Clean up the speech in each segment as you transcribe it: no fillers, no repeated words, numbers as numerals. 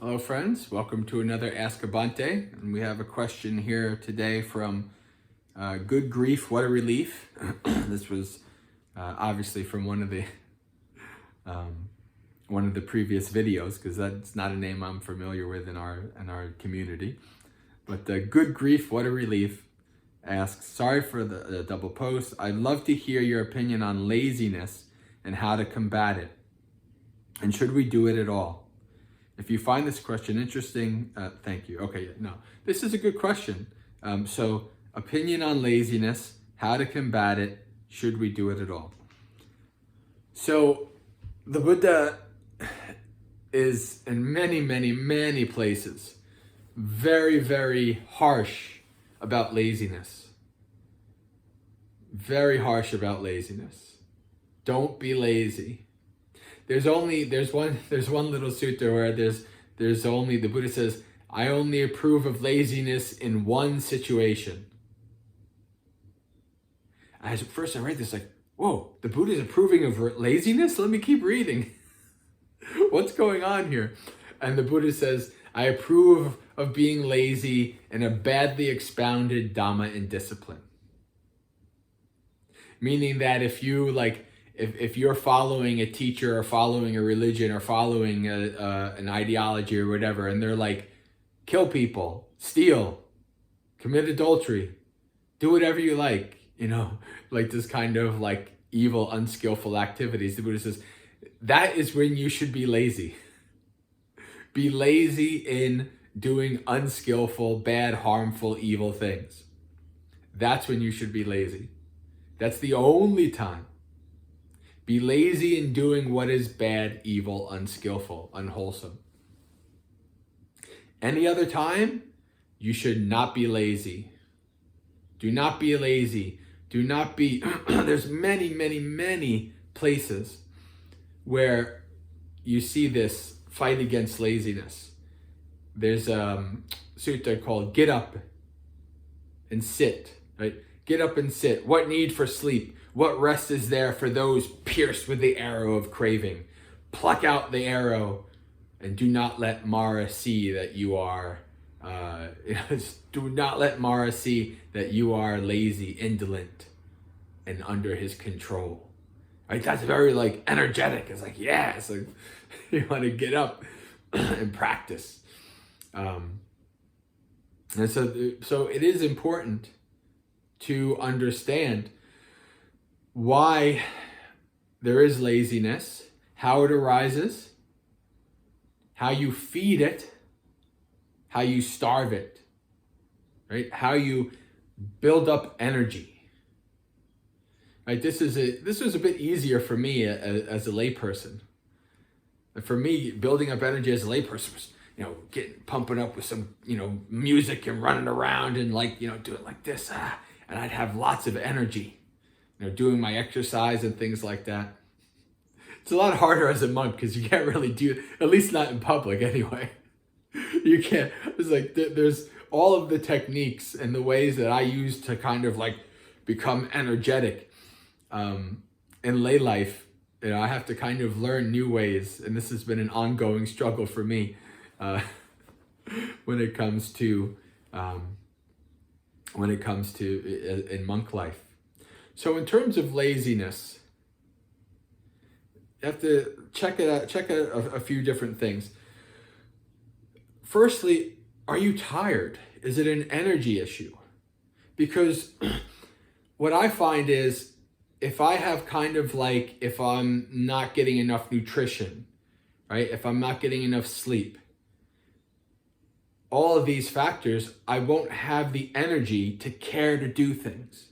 Hello friends, welcome to another Ask a Bhante, and we have a question here today from Good Grief, What a Relief. This was obviously from one of the previous videos, because that's not a name I'm familiar with in our community. But Good Grief, What a Relief asks, sorry for the double post. I'd love to hear your opinion on laziness and how to combat it. And should we do it at all? If you find this question interesting, thank you. Okay, no, this is a good question. So opinion on laziness, how to combat it, should we do it at all? So the Buddha is in many places very, very harsh about laziness. Very harsh about laziness. Don't be lazy. There's one little sutta where there's only, the Buddha says, I only approve of laziness in one situation. At first I read this like, whoa, the Buddha's approving of laziness? Let me keep reading. What's going on here? And the Buddha says, I approve of being lazy in a badly expounded Dhamma and discipline. Meaning that if you're following a teacher or following a religion or following an ideology or whatever, and they're like, kill people, steal, commit adultery, do whatever you like, like this kind of like evil, unskillful activities, the Buddha says, that is when you should be lazy. Be lazy in doing unskillful, bad, harmful, evil things. That's when you should be lazy. That's the only time. Be lazy in doing what is bad, evil, unskillful, unwholesome. Any other time, you should not be lazy. Do not be lazy. Do not be, there's many places where you see this fight against laziness. There's a sutta called Get Up and Sit, right? Get up and sit. What need for sleep? What rest is there for those pierced with the arrow of craving? Pluck out the arrow and do not let Mara see that you are, do not let Mara see that you are lazy, indolent, and under his control. Right? That's very like energetic. It's like, yeah, it's like you want to get up and practice. And so it is important to understand why there is laziness, how it arises, how you feed it, how you starve it, right? How you build up energy. Right? This was a bit easier for me as a layperson. For me, building up energy as a layperson was, pumping up with some, music and running around and doing like this, and I'd have lots of energy. Doing my exercise and things like that. It's a lot harder as a monk because you can't really do it, at least not in public anyway. You can't, it's like there's all of the techniques and the ways that I use to kind of like become energetic in lay life. I have to kind of learn new ways, and this has been an ongoing struggle for me when it comes to in monk life. So in terms of laziness, you have to check a few different things. Firstly, are you tired? Is it an energy issue? Because what I find is if I'm not getting enough nutrition, right? If I'm not getting enough sleep, all of these factors, I won't have the energy to care to do things.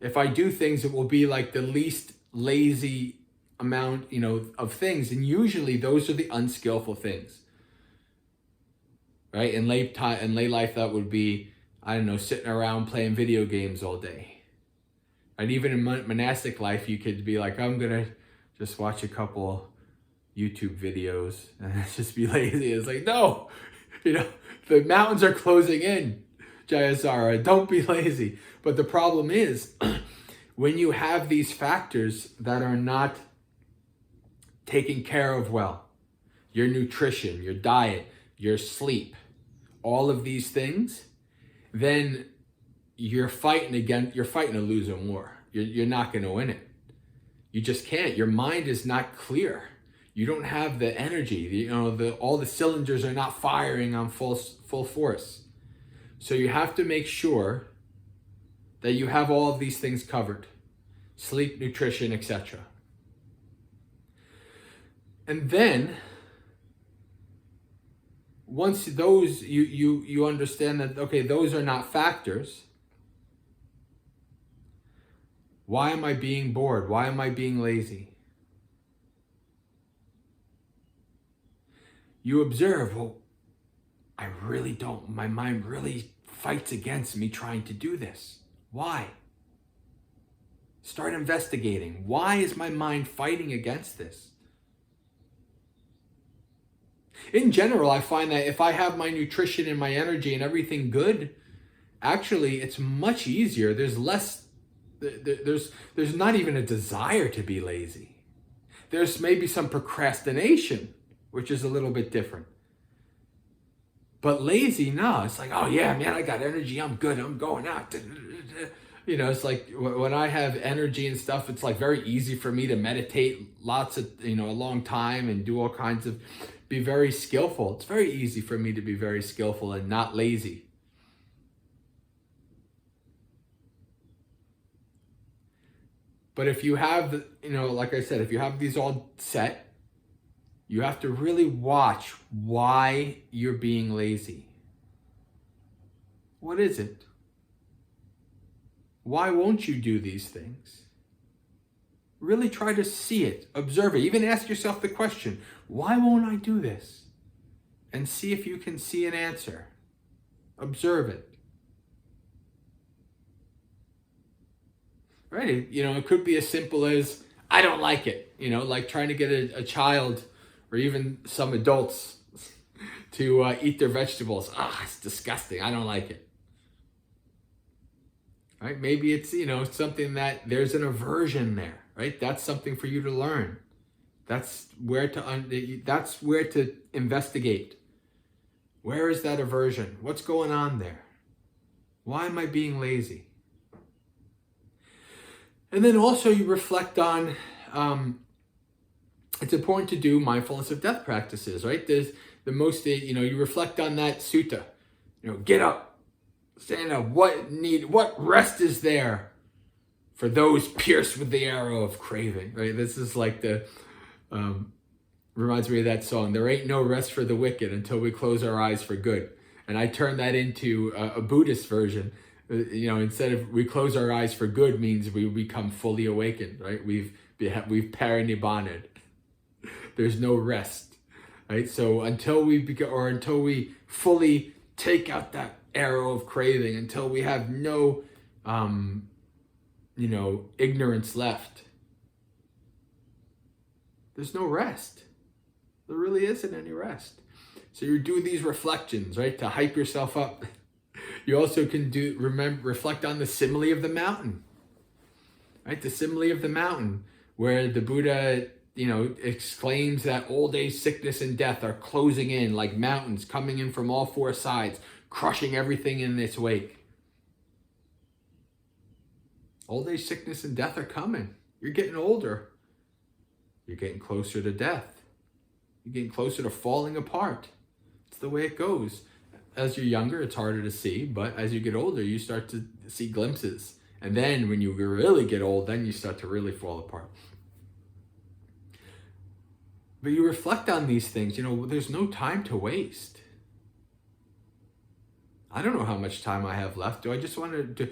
If I do things, it will be like the least lazy amount, of things. And usually those are the unskillful things, right? In lay life, that would be, sitting around playing video games all day. And even in monastic life, you could be like, I'm going to just watch a couple YouTube videos and just be lazy. It's like, no, the mountains are closing in, Jayasara, don't be lazy. But the problem is, when you have these factors that are not taken care of well, your nutrition, your diet, your sleep, all of these things, then you're fighting a losing war. You're not going to win it. You just can't. Your mind is not clear. You don't have the energy. All the cylinders are not firing on full force. So you have to make sure that you have all of these things covered: sleep, nutrition, etc. And then once those you understand that, okay, those are not factors. Why am I being bored? Why am I being lazy? You observe, well, I really don't, my mind really fights against me trying to do this. Why? Start investigating. Why is my mind fighting against this? In general, I find that if I have my nutrition and my energy and everything good, actually it's much easier. There's not even a desire to be lazy. There's maybe some procrastination, which is a little bit different. But lazy, no, it's like, oh yeah, man, I got energy, I'm good, I'm going out. It's like when I have energy and stuff, it's like very easy for me to meditate a long time and do all kinds of, be very skillful. It's very easy for me to be very skillful and not lazy. But if you have, like I said, if you have these all set, you have to really watch why you're being lazy. What is it? Why won't you do these things? Really try to see it, observe it, even ask yourself the question, why won't I do this? And see if you can see an answer. Observe it. Right? It could be as simple as, I don't like it. Like trying to get a child or even some adults to eat their vegetables. It's disgusting. I don't like it. Right? Maybe it's, something that there's an aversion there, right? That's something for you to learn. That's where to investigate. Where is that aversion? What's going on there? Why am I being lazy? And then also you reflect on, it's important to do mindfulness of death practices, right? There's you reflect on that sutta, get up, stand up, what rest is there for those pierced with the arrow of craving, right? This is like reminds me of that song, there ain't no rest for the wicked until we close our eyes for good. And I turned that into a Buddhist version. Instead of we close our eyes for good means we become fully awakened, right? We've parinibbanaed. There's no rest, right? So until we fully take out that arrow of craving, until we have no, ignorance left, there's no rest. There really isn't any rest. So you do these reflections, right, to hype yourself up. You also can reflect on the simile of the mountain, right? The simile of the mountain, where the Buddha, exclaims that old age, sickness, and death are closing in like mountains, coming in from all four sides, crushing everything in its wake. Old age, sickness, and death are coming. You're getting older. You're getting closer to death. You're getting closer to falling apart. It's the way it goes. As you're younger, it's harder to see, but as you get older, you start to see glimpses. And then when you really get old, then you start to really fall apart. But you reflect on these things, there's no time to waste. I don't know how much time I have left. Do I just want to,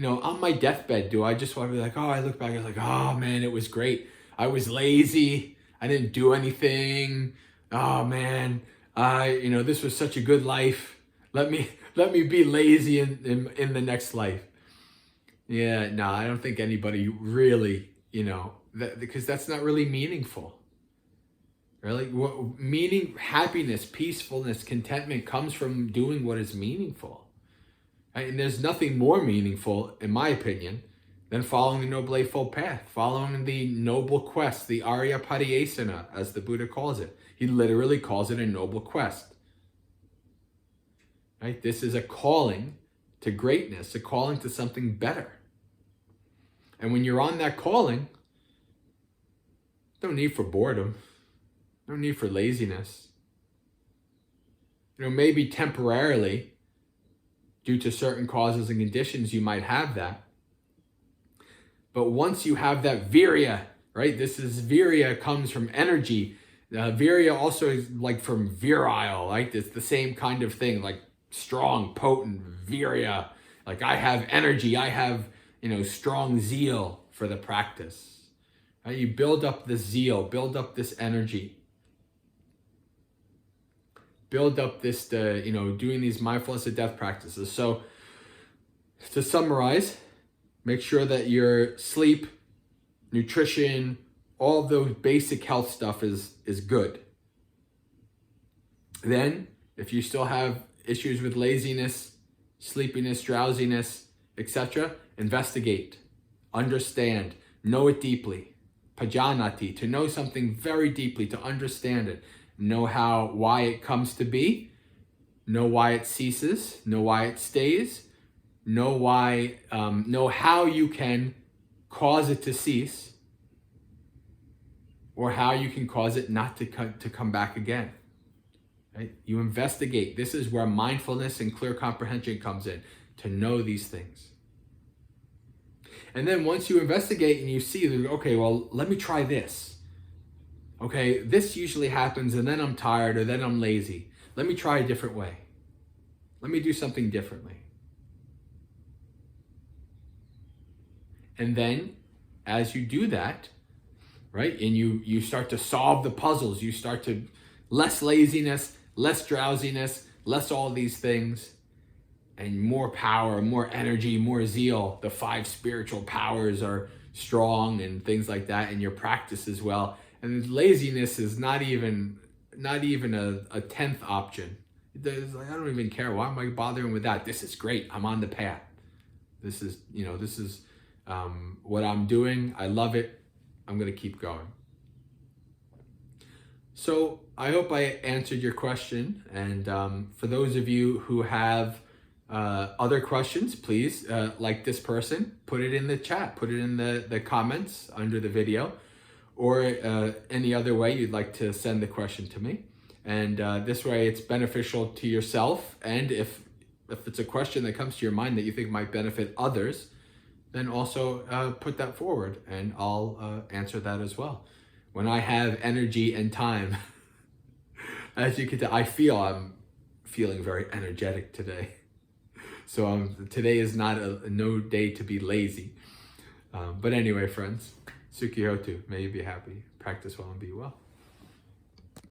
on my deathbed, do I just want to be like, I look back and like, oh man, it was great. I was lazy. I didn't do anything. Oh man, this was such a good life. Let me be lazy in the next life. Yeah, no, I don't think anybody really, because that's not really meaningful. Really, happiness, peacefulness, contentment comes from doing what is meaningful. Right? And there's nothing more meaningful, in my opinion, Then following the Noble Eightfold Path, following the noble quest, the Arya Pariyesana, as the Buddha calls it. He literally calls it a noble quest. Right? This is a calling to greatness, a calling to something better. And when you're on that calling, no need for boredom, no need for laziness. Maybe temporarily, due to certain causes and conditions, you might have that. But once you have that virya, right? Virya comes from energy. Virya also is like from virile, right? It's the same kind of thing, like strong, potent, virya. Like I have energy, I have, strong zeal for the practice. Right? You build up this zeal, build up this energy. Build up this, doing these mindfulness of death practices. So to summarize, make sure that your sleep, nutrition, all of those basic health stuff is good. Then, if you still have issues with laziness, sleepiness, drowsiness, etc., investigate, understand, know it deeply. Pajanati, to know something very deeply, to understand it. Know why it comes to be, know why it ceases, know why it stays, know how you can cause it to cease, or how you can cause it not to come back again. Right? You investigate. This is where mindfulness and clear comprehension comes in, to know these things. And then once you investigate and you see, okay, well, let me try this. Okay, this usually happens and then I'm tired or then I'm lazy. Let me try a different way. Let me do something differently. And then as you do that, right, and you start to solve the puzzles, you start to less laziness, less drowsiness, less all these things, and more power, more energy, more zeal. The 5 spiritual powers are strong and things like that in your practice as well. And laziness is not even a 10th option. I don't even care. Why am I bothering with that? This is great. I'm on the path. This is what I'm doing. I love it. I'm going to keep going. So I hope I answered your question. And for those of you who have other questions, please, like this person, put it in the chat, put it in the comments under the video, or any other way you'd like to send the question to me. And this way it's beneficial to yourself. And if it's a question that comes to your mind that you think might benefit others, then also put that forward and I'll answer that as well. When I have energy and time, as you can tell, I'm feeling very energetic today. So today is not no day to be lazy. But anyway, friends, Sukhi Hotu, may you be happy, practice well and be well.